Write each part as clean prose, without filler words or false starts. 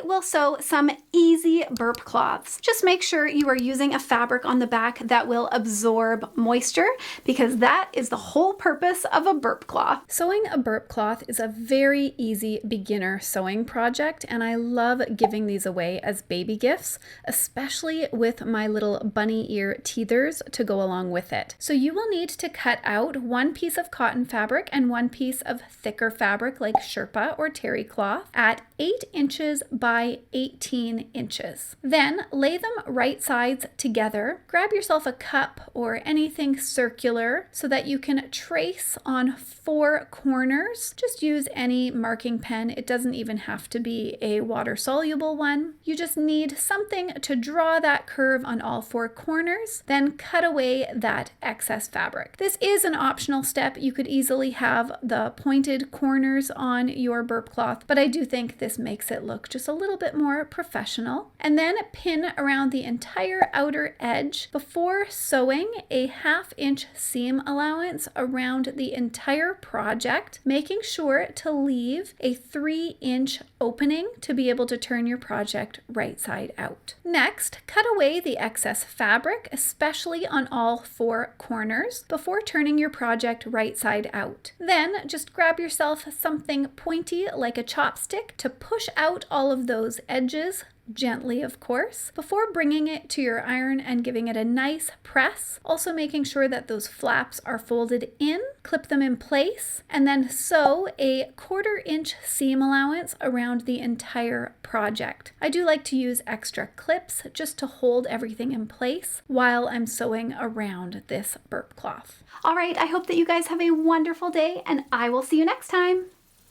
we'll sew some easy burp cloths. Just make sure you are using a fabric on the back that will absorb moisture, because that is the whole purpose of a burp cloth. Sewing a burp cloth is a very easy beginner sewing project, and I love giving these away as baby gifts, especially with my little bunny ear teethers to go along with it. So you will need to cut out one piece of cotton fabric and one piece of thicker fabric like Sherpa or terry cloth at 8 inches by 18 inches. Then lay them right sides together. Grab yourself a cup or anything circular so that you can trace on 4 corners. Just use any marking pen. It doesn't even have to be a water-soluble one. You just need something to draw that curve on all 4 corners, then cut away that excess fabric. This is an optional step. You could easily have the pointed corners on your burp cloth, but I do think this makes it look just a little bit more professional. And then pin around the entire outer edge before sewing a 1/2 inch seam allowance around the entire project, making sure to leave a 3-inch opening to be able to turn your project right side out. Next, cut away the excess fabric, especially on all 4 corners, before turning your project right side out. Then just grab yourself something pointy like a chopstick to push out all of those edges, gently of course, before bringing it to your iron and giving it a nice press, also making sure that those flaps are folded in, clip them in place, and then sew a 1/4 inch seam allowance around the entire project. I do like to use extra clips just to hold everything in place while I'm sewing around this burp cloth. All right, I hope that you guys have a wonderful day, and I will see you next time.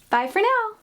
Bye for now.